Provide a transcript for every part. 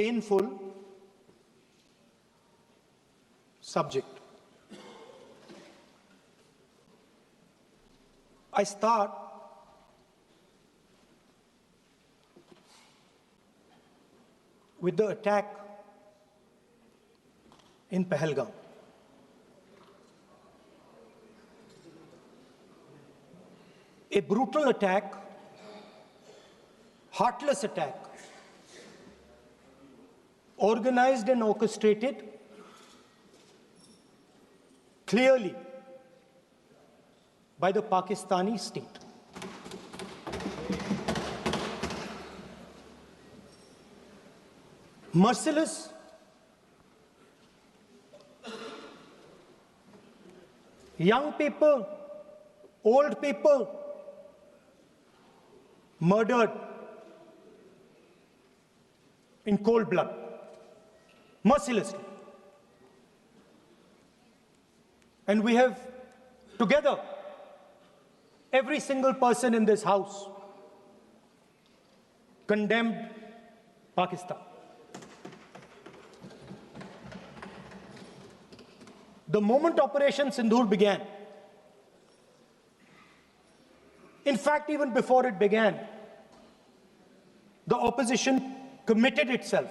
painful subject. I start with the attack in Pahalgam. A brutal attack, heartless attack, organized and orchestrated clearly by the Pakistani state. Merciless, young people, old people murdered in cold blood, mercilessly. And we have together, every single person in this house, condemned Pakistan. The moment Operation Sindoor began, in fact, even before it began, the opposition committed itself,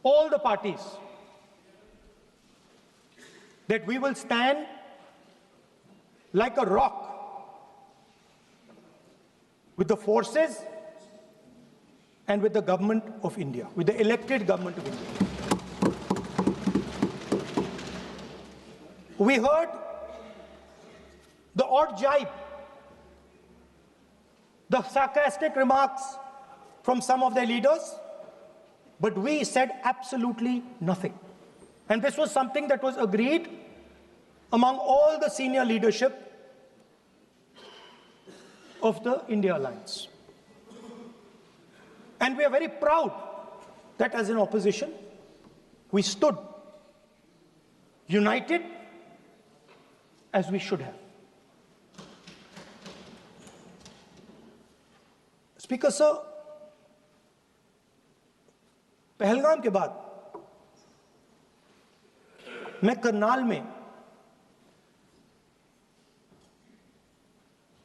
all the parties, that we will stand like a rock with the forces and with the government of India, with the elected government of India. We heard the odd jibe, the sarcastic remarks from some of their leaders, but we said absolutely nothing. And this was something that was agreed among all the senior leadership of the India Alliance. And we are very proud that as an opposition, we stood united as we should have. Speaker sir, Pahalgam के बाद मैं करनाल में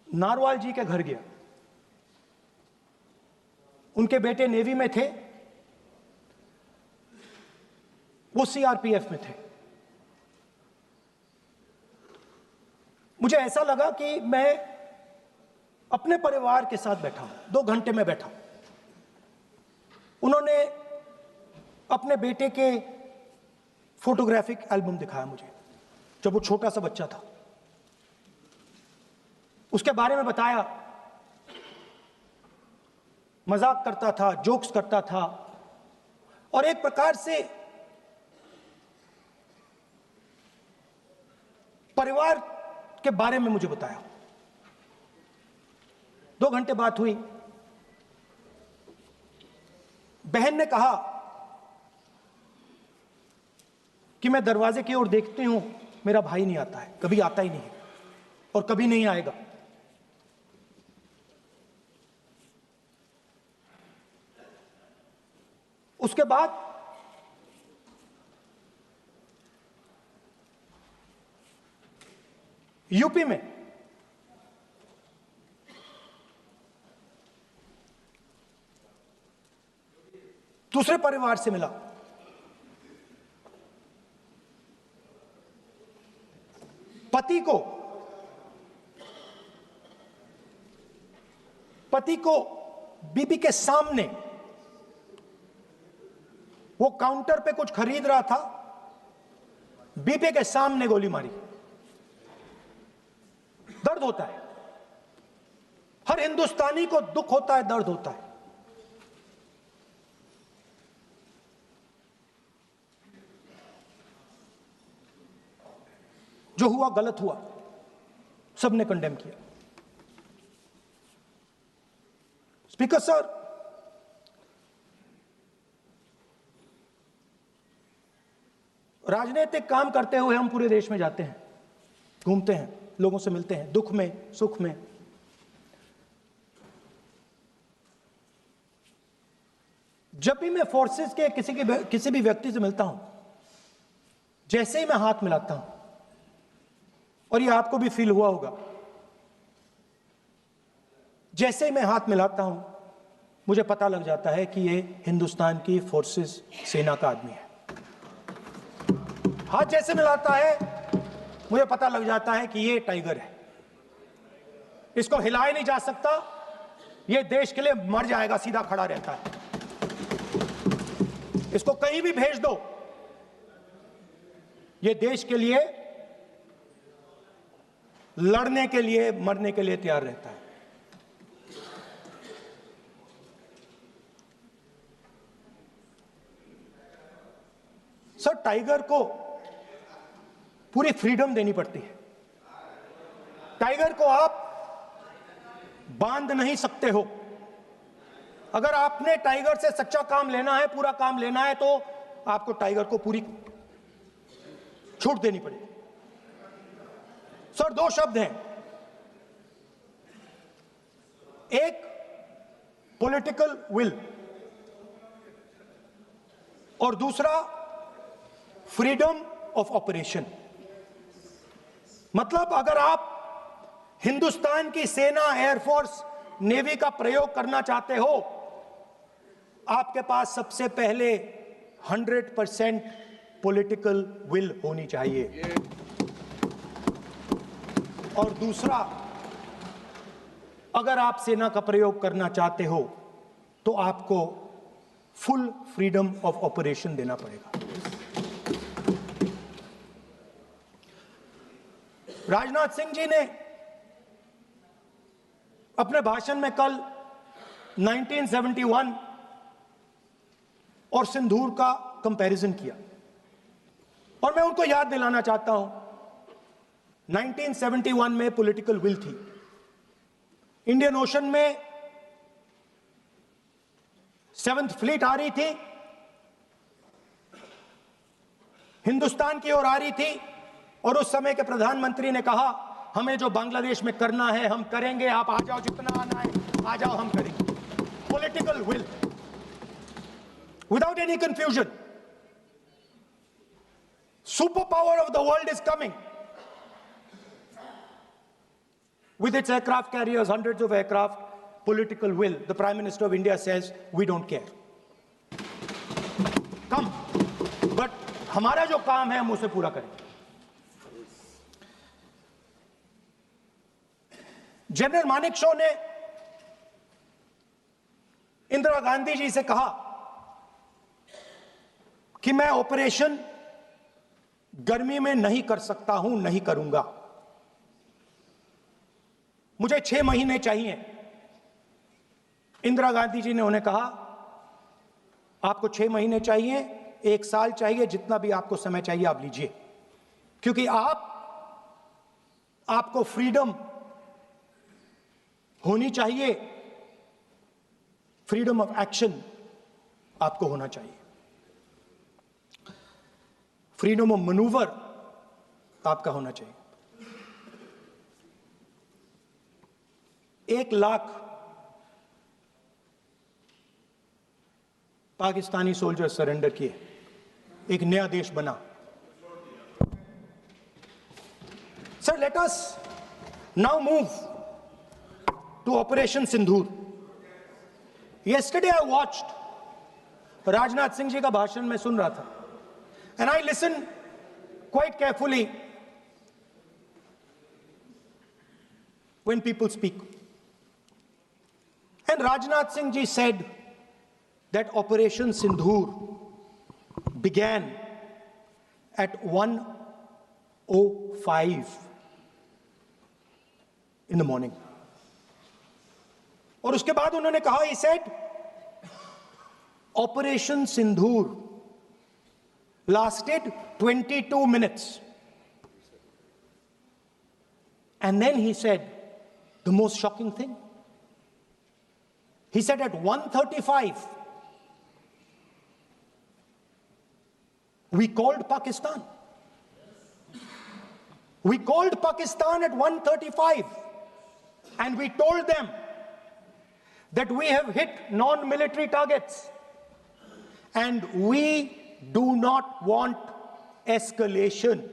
narwhal जी के घर गया। उनके बेटे navy में थे, वो सीआरपीएफ में थे। मुझे ऐसा लगा कि मैं अपने परिवार के साथ बैठा हूं, 2 घंटे में बैठा। उन्होंने अपने बेटे के फोटोग्राफिक एल्बम दिखाया मुझे, जब वो छोटा सा बच्चा था। उसके बारे में बताया, मजाक करता था, जोक्स करता था, और एक प्रकार से परिवार के बारे में मुझे बताया। 2 घंटे बात हुई। बहन ने कहा कि मैं दरवाजे की ओर देखती हूं, मेरा भाई नहीं आता है, कभी आता ही नहीं है और कभी नहीं आएगा। उसके बाद यूपी में दूसरे परिवार से मिला। पति को बीबी के सामने, वो काउंटर पे कुछ खरीद रहा था, बीबी के सामने गोली मारी। दर्द होता है, हर हिंदुस्तानी को दुख होता है, दर्द होता है। जो हुआ गलत हुआ, सबने कंडेम किया। स्पीकर सर, राजनीतिक काम करते हुए हम पूरे देश में जाते हैं, घूमते हैं, लोगों से मिलते हैं, दुख में, सुख में। जब भी मैं फोर्सेस के किसी भी व्यक्ति से मिलता हूं, जैसे ही मैं हाथ मिलाता हूं, और ये आपको भी फील हुआ होगा, जैसे ही मैं हाथ मिलाता हूं मुझे पता लग जाता है कि ये हिंदुस्तान की फोर्सेस सेना का आदमी है। हाथ जैसे मिलाता है मुझे पता लग जाता है कि ये टाइगर है, इसको हिलाया नहीं जा सकता, ये देश के लिए मर जाएगा, सीधा खड़ा रहता है, इसको कहीं भी भेज दो, ये देश के लिए लड़ने के लिए, मरने के लिए तैयार रहता है। सर, टाइगर को पूरी फ्रीडम देनी पड़ती है। टाइगर को आप बांध नहीं सकते हो। अगर आपने टाइगर से सच्चा काम लेना है, पूरा काम लेना है, तो आपको टाइगर को पूरी छूट देनी पड़ेगी। सर, दो शब्द हैं, एक पॉलिटिकल विल और दूसरा फ्रीडम ऑफ ऑपरेशन। मतलब अगर आप हिंदुस्तान की सेना, एयरफोर्स, नेवी का प्रयोग करना चाहते हो, आपके पास सबसे पहले 100% पॉलिटिकल विल होनी चाहिए, और दूसरा, अगर आप सेना का प्रयोग करना चाहते हो तो आपको फुल फ्रीडम ऑफ ऑपरेशन देना पड़ेगा। राजनाथ सिंह जी ने अपने भाषण में कल 1971 और सिंदूर का कंपैरिजन किया, और मैं उनको याद दिलाना चाहता हूं, 1971 में पॉलिटिकल विल थी, इंडियन ओशन में 7th फ्लीट आ रही थी, हिंदुस्तान की ओर आ रही थी, और उस समय के प्रधानमंत्री ने कहा, हमें जो बांग्लादेश में करना है हम करेंगे, आप आ जाओ, जितना आना है आ जाओ, हम करेंगे। Political will, without any confusion. Super power of the world is coming with its aircraft carriers, hundreds of aircraft, political will. The Prime Minister of India says, we don't care. Come. But हमारा जो काम है हम उसे पूरा करें। General Manekshaw ने इंदिरा गांधी जी से कहा कि मैं ऑपरेशन गर्मी में नहीं कर सकता हूं, नहीं करूंगा, मुझे 6 महीने चाहिए। इंदिरा गांधी जी ने उन्हें कहा, आपको 6 महीने चाहिए, 1 साल चाहिए, जितना भी आपको समय चाहिए आप लीजिए, क्योंकि आपको फ्रीडम होनी चाहिए, फ्रीडम ऑफ एक्शन आपको होना चाहिए, फ्रीडम ऑफ मैनूवर आपका होना चाहिए। 1 लाख पाकिस्तानी सोल्जर सरेंडर किए, एक नया देश बना। Sir, let us now move to operation Sindoor. yesterday I watched Rajnath Singh ji का भाषण में सुन रहा था, and I listened quite carefully when people speak. And Rajnath Singh ji said that Operation Sindoor began at 1:05 in the morning. और उसके बाद उन्होंने कहा, he said, Operation Sindoor lasted 22 minutes. And then he said the most shocking thing. He said at 1:35, we called Pakistan. We called Pakistan at 1:35 and we told them that we have hit non-military targets. and we do not want escalation.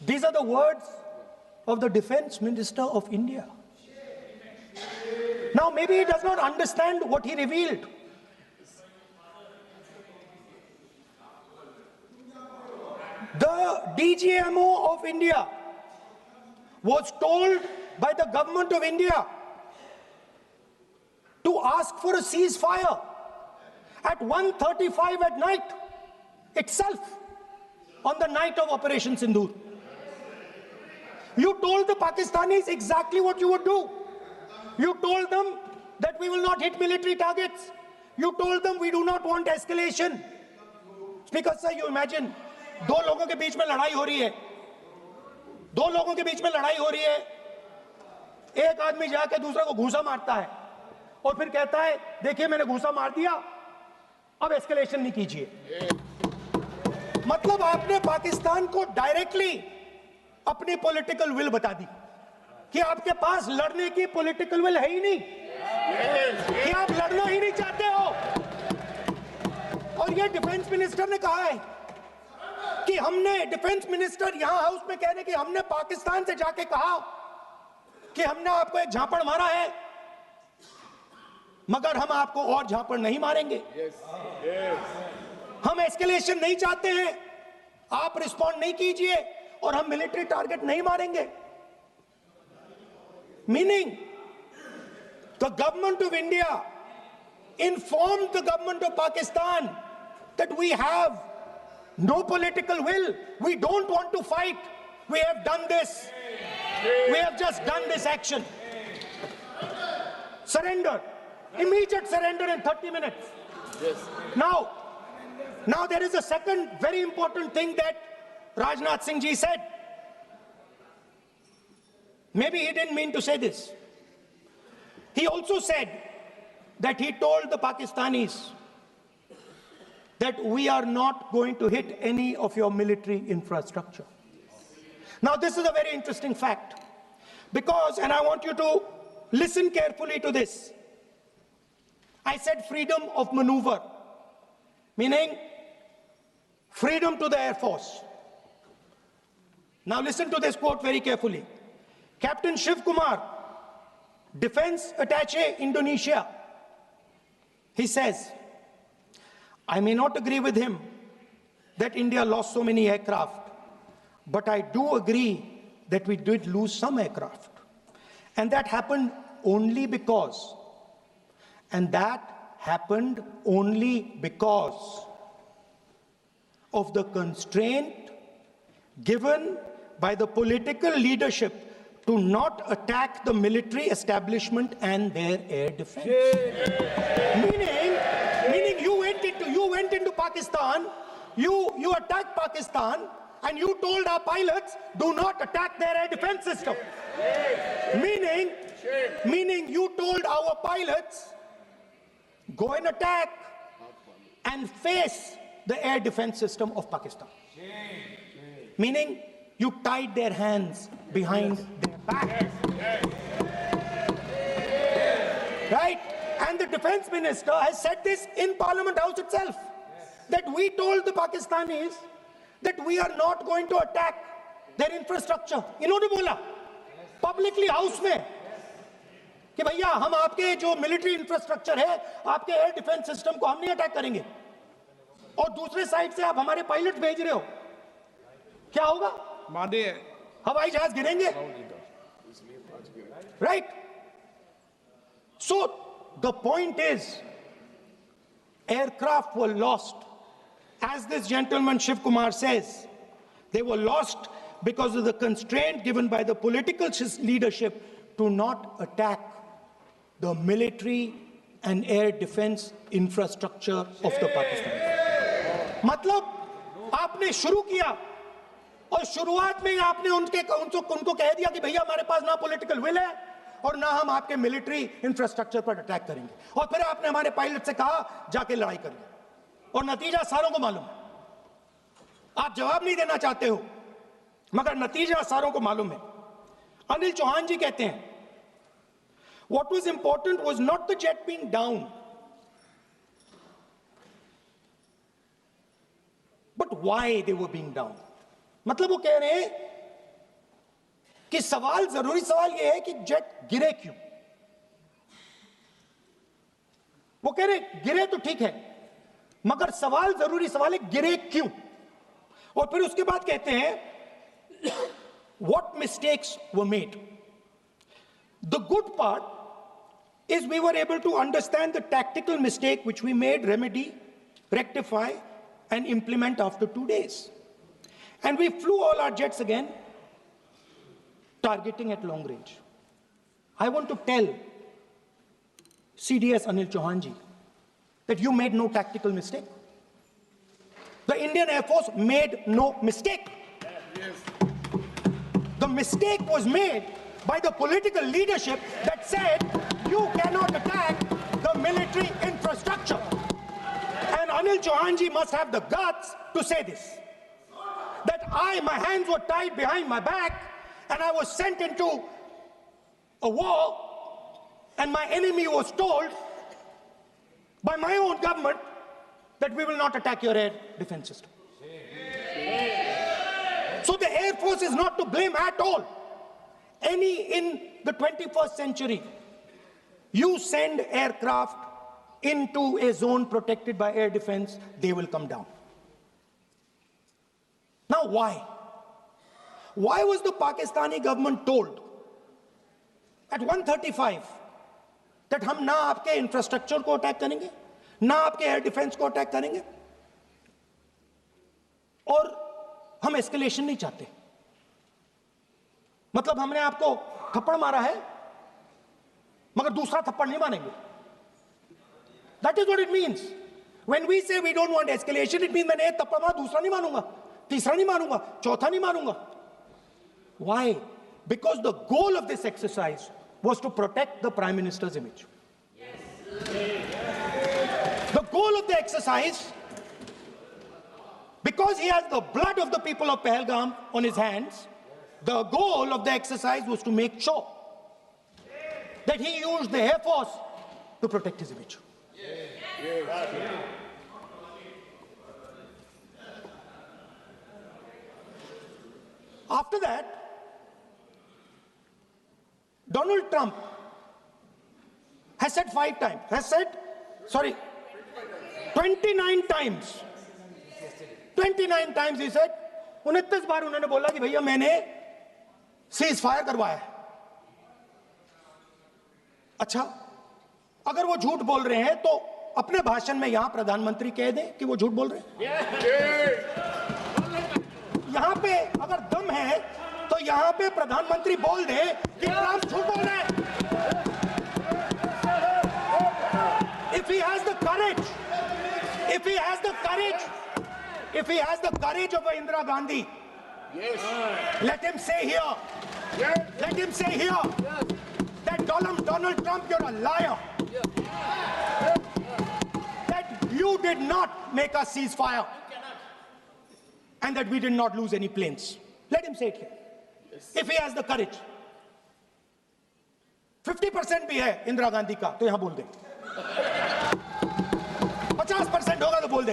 These are the words of the Defense Minister of India. Now, maybe he does not understand what he revealed. The DGMO of India was told by the government of India to ask for a ceasefire at 1:35 at night itself, on the night of Operation Sindoor. You told the Pakistanis exactly what you would do. You told them that we will not hit military targets. You told them we do not want escalation. Speaker sir, you imagine, दो लोगों के बीच में लड़ाई हो रही है, दो लोगों के बीच में लड़ाई हो रही है, एक आदमी जाके दूसरे को घूसा मारता है और फिर कहता है देखिए मैंने घूसा मार दिया, अब एस्केलेशन नहीं कीजिए। मतलब आपने पाकिस्तान को डायरेक्टली अपनी पॉलिटिकल विल बता दी कि आपके पास लड़ने की पॉलिटिकल विल है ही नहीं, कि आप लड़ना ही नहीं चाहते हो। और ये डिफेंस मिनिस्टर ने कहा है कि हमने, डिफेंस मिनिस्टर यहां हाउस में कह रहे कि हमने पाकिस्तान से जाके कहा कि हमने आपको एक झापड़ मारा है, मगर हम आपको और झापड़ नहीं मारेंगे। हम एस्केलेशन नहीं चाहते हैं, आप रिस्पॉन्ड नहीं कीजिए और हम मिलिट्री टारगेट नहीं मारेंगे। Meaning the government of India informed the government of Pakistan that we have no political will, we don't want to fight, we have done this, we have just done this action. Surrender, immediate surrender in 30 minutes. Yes. Now there is a second very important thing that Rajnath Singh ji said. Maybe he didn't mean to say this. He also said that he told the Pakistanis that we are not going to hit any of your military infrastructure. Now this is a very interesting fact, because, and I want you to listen carefully to this, I said freedom of maneuver, meaning freedom to the Air Force. Now listen to this quote very carefully. Captain Shiv Kumar, Defense Attaché, Indonesia, he says, I may not agree with him that India lost so many aircraft, but I do agree that we did lose some aircraft. And that happened only because, of the constraint given by the political leadership to not attack the military establishment and their air defense. Meaning you went into Pakistan, you attacked Pakistan, and you told our pilots, do not attack their air defense system. Meaning you told our pilots, go and attack and face the air defense system of Pakistan. Meaning you tied their hands behind their back. Right? And the defense minister has said this in Parliament House itself, that we told the Pakistanis that we are not going to attack their infrastructure. इन्होंने बोला publicly house में कि भैया हम आपके जो military infrastructure है, आपके air defense system को हम नहीं अटैक करेंगे, और दूसरे साइड से आप हमारे पायलट भेज रहे हो, क्या होगा? हवाई जहाज गिरेंगे, right? So the point is, aircraft were lost. As this gentleman Shiv Kumar says, they were lost because of the constraint given by the political leadership to not attack the military and air defense infrastructure of the Pakistan. मतलब आपने शुरू किया और शुरुआत में ही आपने उनको कह दिया कि भैया हमारे पास ना पॉलिटिकल विल है और ना हम आपके मिलिट्री इंफ्रास्ट्रक्चर पर अटैक करेंगे, और फिर आपने हमारे पायलट से कहा जाके लड़ाई करिए, और नतीजा सारों को मालूम है। आप जवाब नहीं देना चाहते हो, मगर नतीजा सारों को मालूम है। अनिल चौहान जी कहते हैं, what was important was not the jet being down, why they were being down. मतलब वो कह रहे हैं कि सवाल, जरूरी सवाल ये है कि जेट गिरे क्यों. वो कह रहे गिरे तो ठीक है, मगर सवाल, जरूरी सवाल है गिरे क्यों. और फिर उसके बाद कहते हैं what mistakes were made. The good part is we were able to understand the tactical mistake which we made, remedy, rectify and implement after 2 days. And we flew all our jets again, targeting at long range. I want to tell CDS Anil Chauhan ji that you made no tactical mistake. The Indian Air Force made no mistake. The mistake was made by the political leadership that said you cannot attack the military infrastructure. And Anil Chauhan ji must have the guts to say this. That my hands were tied behind my back and I was sent into a war and my enemy was told by my own government that we will not attack your air defense system. So the Air Force is not to blame at all. In the 21st century, you send aircraft into a zone protected by air defense, they will come down. Now why? Why was the Pakistani government told at 1:35 that हम ना आपके infrastructure को attack करेंगे, ना आपके air defence को attack करेंगे, और हम एस्केलेशन नहीं चाहते? मतलब हमने आपको थप्पड़ मारा है मगर दूसरा थप्पड़ नहीं मानेंगे. That is what it means. When we say we don't want escalation, it means मैंने एक थप्पड़ मारा, दूसरा नहीं मानूंगा, तीसरा नहीं मानूंगा, चौथा नहीं मानूंगा. Why? Because the goal of this exercise was to protect the Prime Minister's image. The goal of the exercise, because he has the blood of the people of Pahalgam on his hands, the goal of the exercise was to make sure that he used the Air Force to protect his image. After that, Donald Trump has said 29 times. 29 times he said, 29 बार उन्होंने बोला कि भैया मैंने cease fire करवाया. अच्छा, अगर वो झूठ बोल रहे हैं तो अपने भाषण में यहां प्रधानमंत्री कह दें कि वो झूठ बोल रहे हैं. यहां पे अगर दम है तो यहां पे प्रधानमंत्री बोल दे कि ट्रंप झूठ बोल रहे हैं. If he has the courage, if he has the courage of Indira Gandhi, let him say here that Donald Trump, you're a liar. That you did not make us cease fire and that we did not lose any planes. Let him say it here. If he has the courage. 50% भी है इंदिरा गांधी का तो यहां बोल दे. 50% होगा तो बोल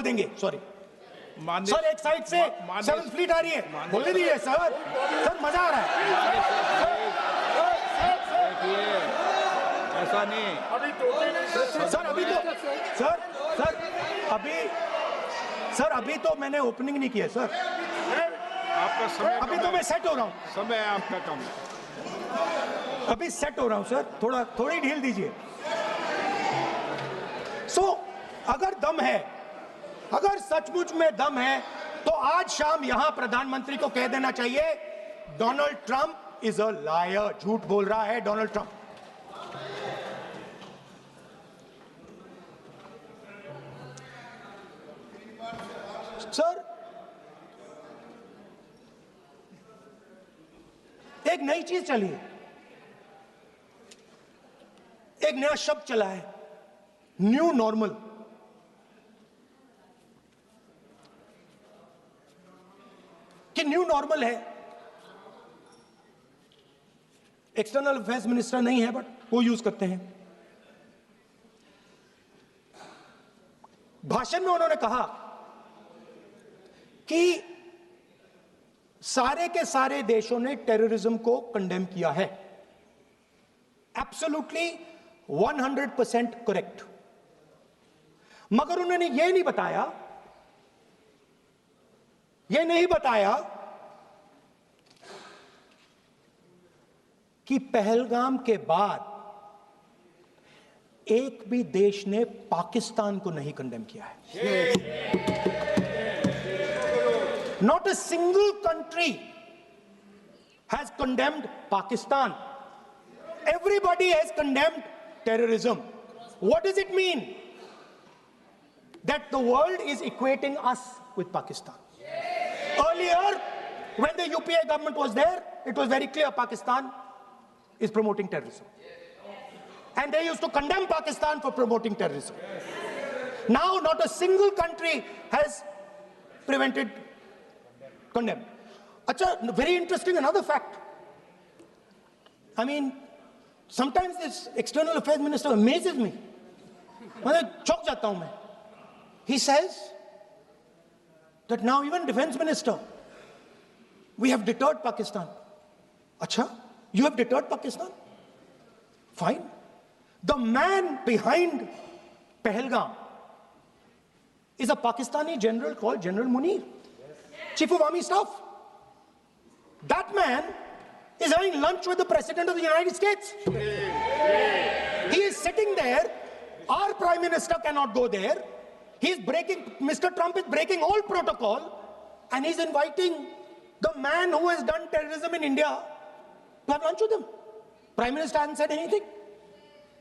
देंगे. सॉरी सर, एक साइड से 7th फ्लीट आ रही है, बोलने दीजिए सर. मजा आ रहा है. ऐसा नहीं सर अभी तो मैंने ओपनिंग नहीं किया सर. आपका समय अभी तो मैं सेट हो रहा हूं. समय आपका कम. अभी सेट हो रहा हूं सर, थोड़ी ढील दीजिए. अगर दम है, अगर सचमुच में दम है तो आज शाम यहां प्रधानमंत्री को कह देना चाहिए Donald Trump is a liar. झूठ बोल रहा है डोनाल्ड ट्रंप. सर, एक नई चीज चली है, एक नया शब्द चला है, न्यू नॉर्मल. कि न्यू नॉर्मल है. एक्सटर्नल अफेयर्स मिनिस्टर नहीं है बट वो यूज करते हैं. भाषण में उन्होंने कहा कि सारे के सारे देशों ने टेररिज्म को कंडेम किया है, एब्सोल्युटली 100% करेक्ट। मगर उन्होंने यह नहीं बताया कि पहलगाम के बाद एक भी देश ने पाकिस्तान को नहीं कंडेम किया है। Not a single country has condemned Pakistan. Everybody has condemned terrorism. What does it mean? That the world is equating us with Pakistan. Earlier, when the UPA government was there, it was very clear Pakistan is promoting terrorism. And they used to condemn Pakistan for promoting terrorism. Now, not a single country has condemned. Acha, very interesting, another fact. I mean, sometimes this external affairs minister amazes me. चौंक जाता हूं मैं. He says that now even defense minister, we have deterred Pakistan. Acha, you have deterred Pakistan? Fine. The man behind Pahalgam is a Pakistani general called General Munir, Chief of Army Staff. That man is having lunch with the President of the United States. He is sitting there. Our Prime Minister cannot go there. Mr. Trump is breaking all protocol, and he's inviting the man who has done terrorism in India to have lunch with him. Prime Minister hasn't said anything.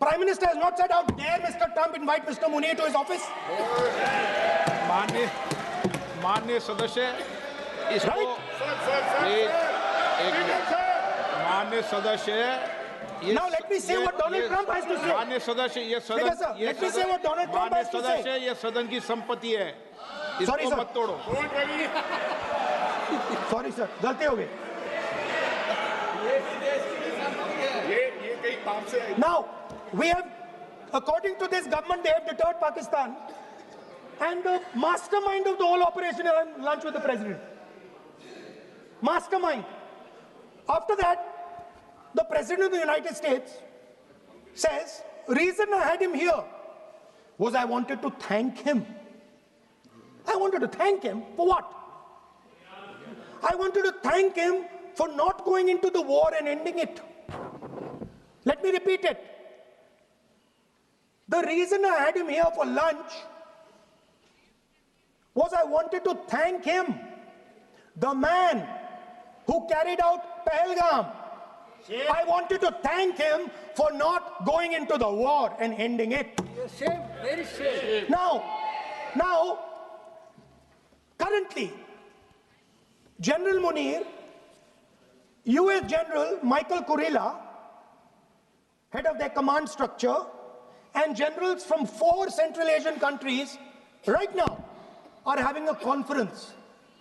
Prime Minister has not said, how dare Mr. Trump invite Mr. Munir to his office? माननीय सदस्य इसको Right? एक minute माननीय सदस्य Now let me say what Donald Trump has to say. माननीय सदस्य ये Speaker, sir, सदन let me say what Donald Trump has to say. सदस्य ये सदन की संपत्ति है, Sorry, इसको sir. मत तोड़ो। Sorry, sir. गलती हो गई. Now, we have, according to this government, they have deterred Pakistan. And the mastermind of the whole operation is on lunch with the president. Mastermind. After that, the President of the United States says, reason I had him here was I wanted to thank him. I wanted to thank him for what? I wanted to thank him for not going into the war and ending it. Let me repeat it. The reason I had him here for lunch was I wanted to thank him, the man who carried out Pahalgam. I wanted to thank him for not going into the war and ending it. Shame, very shame. Now, currently, General Munir, US General Michael Kurilla, head of their command structure, and generals from 4 Central Asian countries right now are having a conference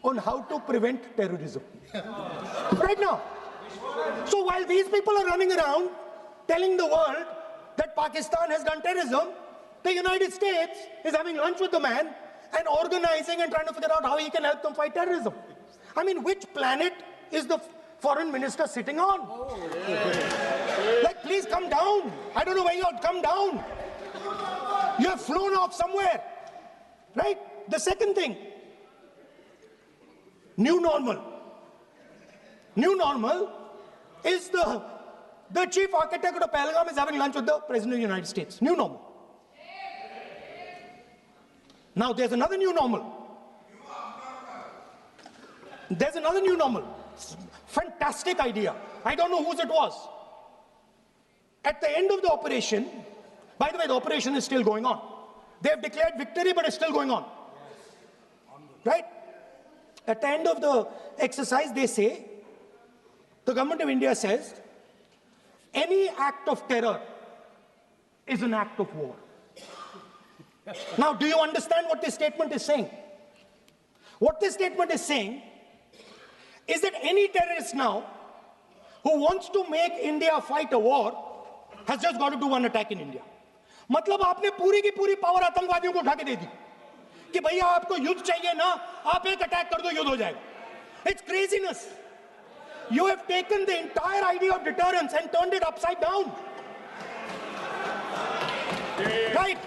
on how to prevent terrorism. Right now. So while these people are running around telling the world that Pakistan has done terrorism, the United States is having lunch with the man and organizing and trying to figure out how he can help them fight terrorism. I mean, which planet is the foreign minister sitting on? Like, please come down. I don't know where you are. Come down. You have flown off somewhere. Right? The second thing, new normal. New normal is the chief architect of Pahalgam is having lunch with the President of the United States. New normal. Now there's another new normal. There's another new normal. Fantastic idea. I don't know whose it was. At the end of the operation, by the way, the operation is still going on. They have declared victory, but it's still going on. Right? At the end of the exercise, they say, the government of India says, any act of terror is an act of war. Now, do you understand what this statement is saying? What this statement is saying is that any terrorist now who wants to make India fight a war has just got to do one attack in India. मतलब आपने पूरी की पूरी power आतंकवादियों को उठा के दे दी कि भैया आपको युद्ध चाहिए ना, आप एक अटैक कर दो, युद्ध हो जाएगा. It's craziness. You have taken the entire idea of deterrence and turned it upside down. Right?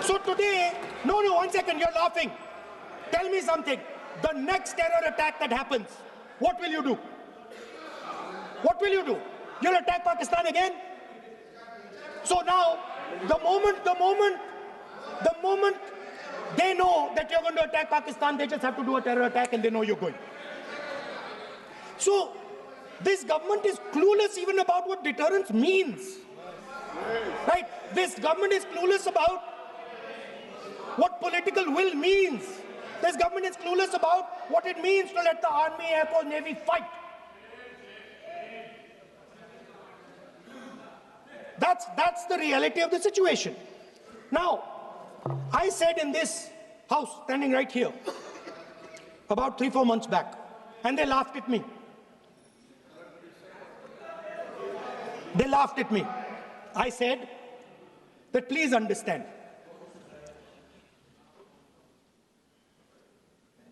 So today, no, one second, you're laughing. Tell me something. The next terror attack that happens, what will you do? What will you do? You'll attack Pakistan again? So now, the moment they know that you're going to attack Pakistan, they just have to do a terror attack and they know you're going. So, this government is clueless even about what deterrence means. Right? This government is clueless about what political will means. This government is clueless about what it means to let the Army, Air Force, Navy fight. That's the reality of the situation. Now, I said in this house, standing right here, about 3-4 months back, and they laughed at me. They laughed at me. I said that please understand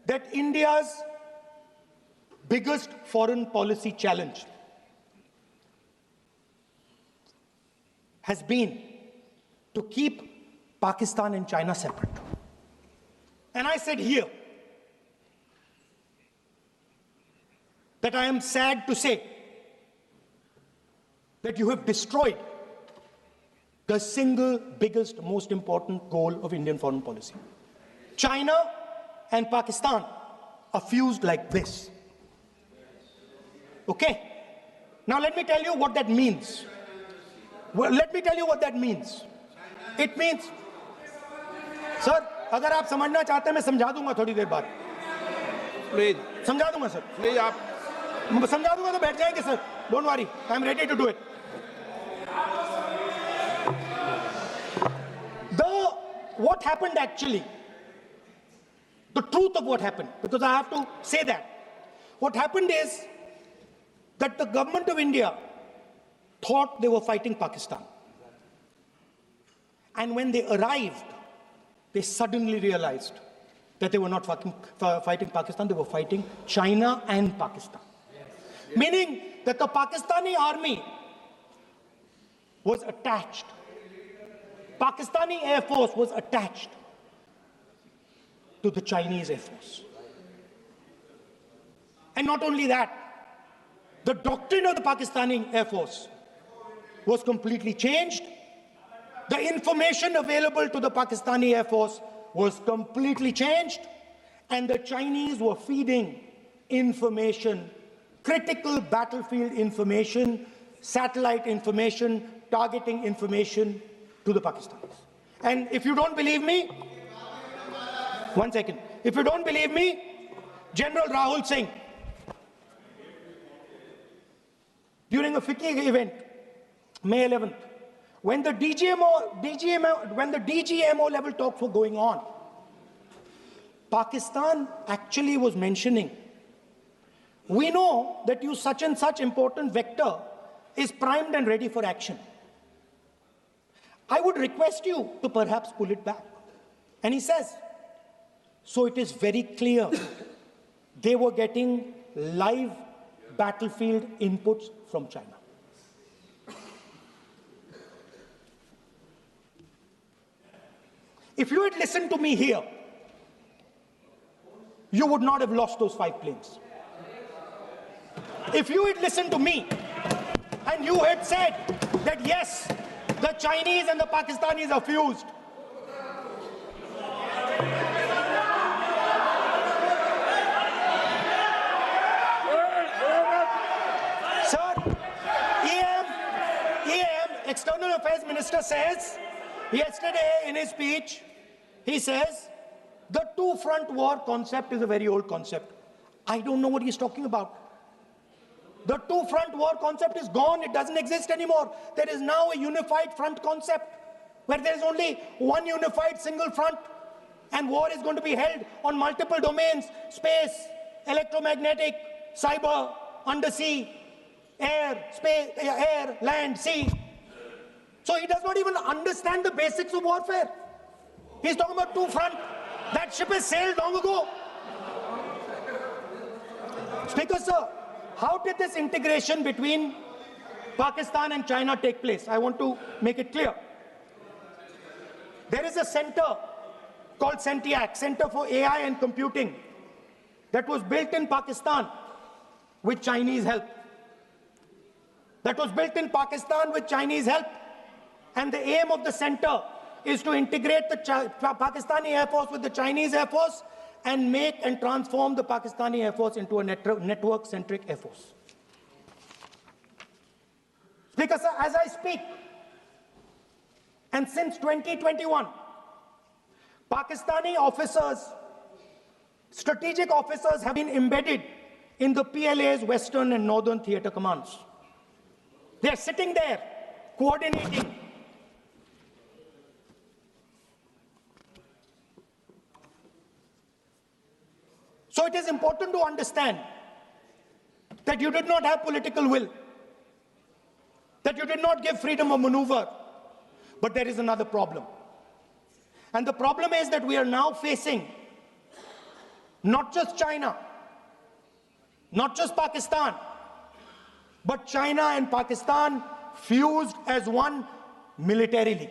that India's biggest foreign policy challenge has been to keep Pakistan and China separate. And I said here that I am sad to say that you have destroyed the single biggest, most important goal of Indian foreign policy. China and Pakistan are fused like this. Okay? Now let me tell you what that means. Well, let me tell you what that means. It means, sir, अगर आप समझना चाहते हैं मैं समझा दूंगा थोड़ी देर बाद. प्लीज समझा दूंगा सर. प्लीज आप समझा दूंगा तो बैठ जाएंगे sir. Don't worry, I'm ready to do it. What happened actually, the truth of what happened, because I have to say that. What happened is that the government of India thought they were fighting Pakistan. And when they arrived, they suddenly realized that they were not fighting Pakistan, they were fighting China and Pakistan. Meaning that the Pakistani army was attached. Pakistani Air Force was attached to the Chinese Air Force. And not only that, the doctrine of the Pakistani Air Force was completely changed. The information available to the Pakistani Air Force was completely changed. And the Chinese were feeding information, critical battlefield information, satellite information, targeting information to the Pakistanis. And if you don't believe me, one second. If you don't believe me, General Rahul Singh, during a FICCI event, May 11th, when the DGMO level talks were going on, Pakistan actually was mentioning, we know that you such and such important vector is primed and ready for action. I would request you to perhaps pull it back. And he says, so it is very clear they were getting live battlefield inputs from China. If you had listened to me here, you would not have lost those 5 planes. If you had listened to me and you had said that yes, the Chinese and the Pakistanis are fused, sir, EM, External Affairs Minister says, yesterday in his speech, he says, the two-front war concept is a very old concept. I don't know what he's talking about. The two-front war concept is gone. It doesn't exist anymore. There is now a unified front concept where there is only one unified single front, and war is going to be held on multiple domains: space, electromagnetic, cyber, undersea, air, space, air, land, sea. So he does not even understand the basics of warfare. He's talking about two-front. That ship has sailed long ago. Speaker, sir, how did this integration between Pakistan and China take place? I want to make it clear. There is a center called CENTIAC, Center for AI and Computing, that was built in Pakistan with Chinese help. That was built in Pakistan with Chinese help. And the aim of the center is to integrate the Pakistani Air Force with the Chinese Air Force and make and transform the Pakistani Air Force into a network-centric Air Force. Speaker, sir, as I speak, and since 2021, Pakistani officers, strategic officers have been embedded in the PLA's Western and Northern Theatre Commands. They are sitting there, coordinating. So it is important to understand that you did not have political will, that you did not give freedom of maneuver, but there is another problem. And the problem is that we are now facing not just China, not just Pakistan, but China and Pakistan fused as one militarily.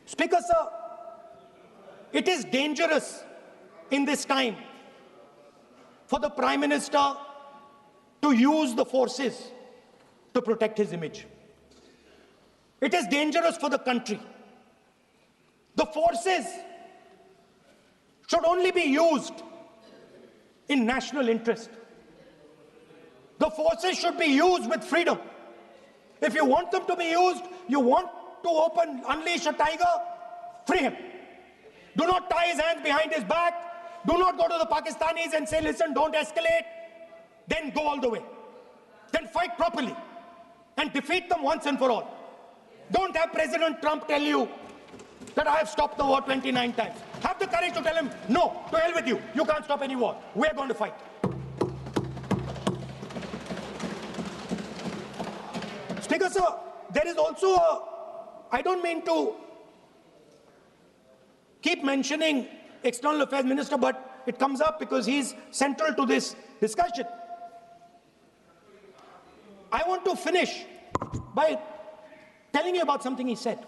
Speaker, sir, it is dangerous in this time for the Prime Minister to use the forces to protect his image. It is dangerous for the country. The forces should only be used in national interest. The forces should be used with freedom. If you want them to be used, you want to unleash a tiger, free him. Do not tie his hands behind his back. Do not go to the Pakistanis and say, listen, don't escalate. Then go all the way. Then fight properly and defeat them once and for all. Don't have President Trump tell you that I have stopped the war 29 times. Have the courage to tell him, no, to hell with you. You can't stop any war. We're going to fight. Speaker, sir, there is also I don't mean to keep mentioning External Affairs Minister, but it comes up because he's central to this discussion. I want to finish by telling you about something he said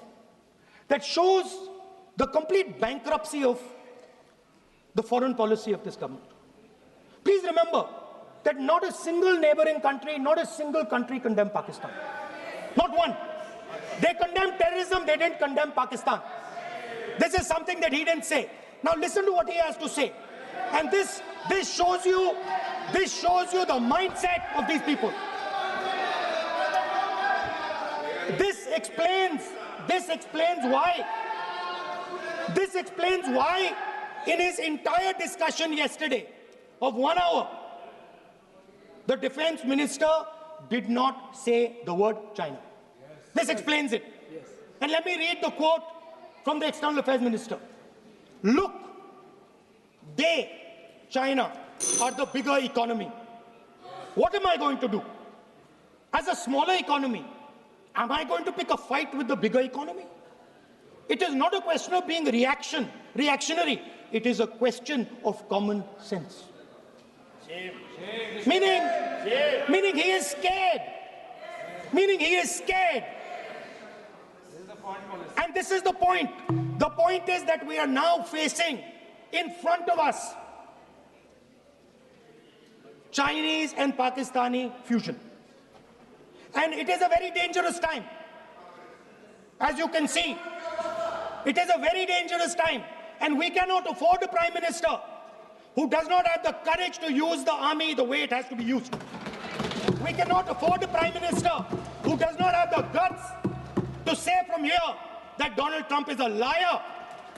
that shows the complete bankruptcy of the foreign policy of this government. Please remember that not a single neighboring country, not a single country condemned Pakistan. Not one. They condemned terrorism, they didn't condemn Pakistan. This is something that he didn't say. Now listen to what he has to say. And this shows you the mindset of these people. This explains why in his entire discussion yesterday of 1 hour, the defense minister did not say the word China. This explains it. And let me read the quote from the External Affairs Minister. Look, China, are the bigger economy. What am I going to do? As a smaller economy, am I going to pick a fight with the bigger economy? It is not a question of being reactionary. It is a question of common sense. Meaning he is scared. And this is the point. The point is that we are now facing in front of us Chinese and Pakistani fusion. And it is a very dangerous time. As you can see, it is a very dangerous time. And we cannot afford a Prime Minister who does not have the courage to use the army the way it has to be used. We cannot afford a Prime Minister who does not have the guts to say from here that Donald Trump is a liar.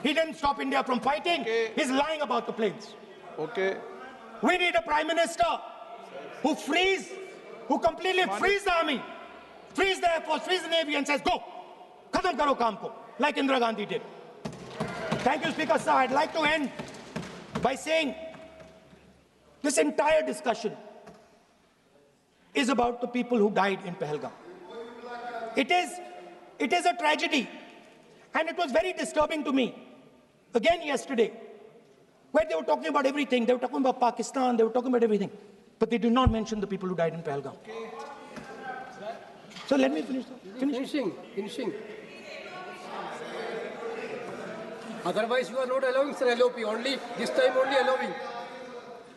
He didn't stop India from fighting. Okay. He's lying about the planes. Okay. We need a Prime Minister who completely frees the army, frees the Air Force, frees the Navy and says, go, khatam karo kaam ko, like Indira Gandhi did. Thank you, Speaker, sir. I'd like to end by saying this entire discussion is about the people who died in Pahalgam. It is a tragedy. And it was very disturbing to me, again yesterday, where they were talking about everything. They were talking about Pakistan, they were talking about everything. But they did not mention the people who died in Pahalgam. So let me finish. Finishing. Otherwise, you are not allowing, sir, LOP. Only this time, only allowing.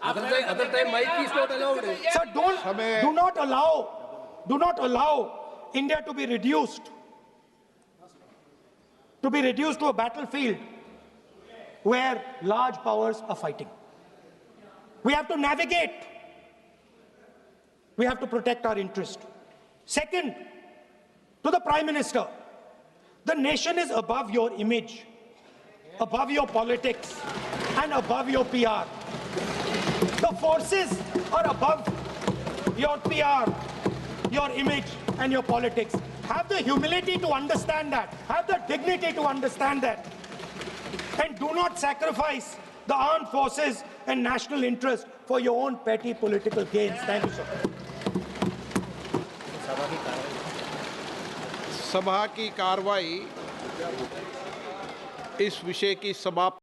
Other time, mic is not allowed. Sir, do not allow India to be reduced to a battlefield where large powers are fighting. We have to navigate. We have to protect our interest. Second, to the Prime Minister, the nation is above your image, above your politics, and above your PR. The forces are above your PR, your image, and your politics. Have the humility to understand that. Have the dignity to understand that. And do not sacrifice the armed forces and national interest for your own petty political gains. Thank you, sir. सभा की कार्रवाई इस विषय की समाप्ति